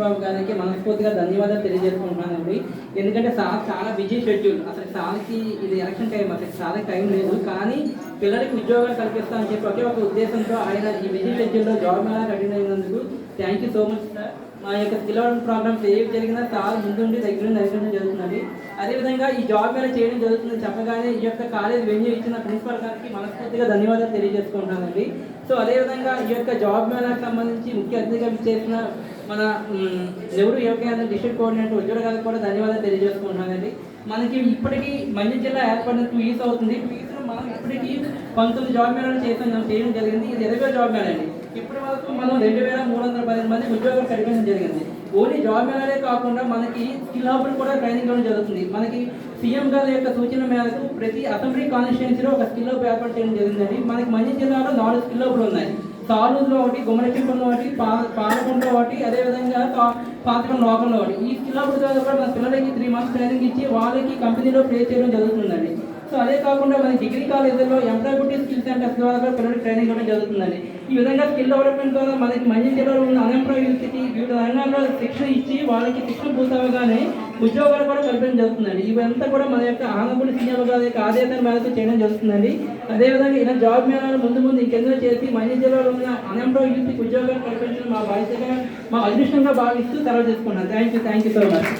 బాబు గారికి మనస్ఫూర్తిగా ధన్యవాదాలు తెలియజేసుకుంటున్నానండి. ఎందుకంటే సార్ చాలా బిజీ షెడ్యూల్. అసలు సార్కి ఇది ఎలక్షన్ టైం, అసలు చాలా టైం లేదు. కానీ పిల్లలకి ఉద్యోగాలు కల్పిస్తా అని చెప్పి ఒకే ఒక ఉద్దేశంతో ఆయన ఈ బిజీ షెడ్యూల్లో జాబ్ మేళా అటెండ్ అయినందుకు thank you so much sir. మా యొక్క స్కిల్ డెవలప్మెంట్ ప్రోగ్రామ్స్ ఏవి జరిగినా సార్ ముందుండి దగ్గర నుండి నడిపించడం జరుగుతుందండి. అదేవిధంగా ఈ జాబ్ మేళా చేయడం జరుగుతుందని చెప్పగానే ఈ యొక్క కాలేజ్ వెన్యూ ఇచ్చిన ప్రిన్సిపల్ గారికి మనస్ఫూర్తిగా ధన్యవాదాలు తెలియజేసుకుంటున్నానండి. సో అదేవిధంగా ఈ యొక్క జాబ్ మేళాకు సంబంధించి ముఖ్య అతిథిగా చేసిన మన నెహ్రూ యువ కేంద్రం డిస్ట్రిక్ట్ కోఆర్డినేటర్ ఉజ్వల గారికి కూడా ధన్యవాదాలు తెలియజేసుకుంటున్నానండి. మనకి ఇప్పటికీ మండ్యం జిల్లా ఏర్పడిన 2 years అవుతుంది. 2 years మనం ఇప్పటికీ 19 జాబ్ మేళాలు చేయడం జరిగింది. ఇది 20వ జాబ్ మేళా అండి. ఇప్పటి వరకు మనం 2318 మంది ఉద్యోగాలు కల్పించడం జరిగింది. ఓన్లీ జాబ్ మేళాలే కాకుండా మనకి స్కిల్ హబ్లు కూడా ట్రైనింగ్ ఇవ్వడం జరుగుతుంది. మనకి సీఎం గారి యొక్క సూచన మేరకు ప్రతి అసెంబ్లీ కాన్స్టిట్యున్సీలో ఒక స్కిల్ హబ్ ఏర్పాటు చేయడం జరిగిందండి. మనకి మండ్యం జిల్లాలో 4 స్కిల్ హబ్లు ఉన్నాయి. సాలూరులో ఒకటి, గుమ్మడిచెంపల్లో ఒకటి, పాలకొండలో ఒకటి, అదేవిధంగా పాతకం లోకల్లో ఒకటి. ఈ స్కిల్ హబ్ ద్వారా కూడా మన పిల్లలకి 3 months ట్రైనింగ్ ఇచ్చి వాళ్ళకి కంపెనీలో ప్లే చేయడం జరుగుతుందండి. సో అదే కాకుండా మన డిగ్రీ కాలేజీలో ఎంప్లాయబిలిటీ స్కిల్ సెంటర్స్ ద్వారా కూడా పిల్లలకి ట్రైనింగ్ ఇవ్వడం జరుగుతుందండి. ఈ విధంగా స్కిల్ డెవలప్మెంట్ ద్వారా మనకి మండ్యం జిల్లాలో ఉన్న అన్ఎంప్లాయ్ యూత్కి వివిధ రంగాల్లో శిక్షణ ఇచ్చి వాళ్ళకి శిక్షణ పూర్తవగానే ఉద్యోగాలు కూడా కల్పించడం జరుగుతుందండి. ఇవంతా కూడా మన యొక్క ఆనబుల్ సీఎం గారి యొక్క ఆదేశాల మేరకు చేయడం జరుగుతుందండి. అదేవిధంగా ఇలా జాబ్ మేళాలు ముందు ఇంకెందులో చేసి మండ్యం జిల్లాలో ఉన్న అన్ఎంప్లాయ్ యూత్కి ఉద్యోగాలు కల్పించడం మా బాధ్యతగా, మా అదృష్టంగా భావిస్తూ సెలవు చేసుకున్నాను. Thank you so much.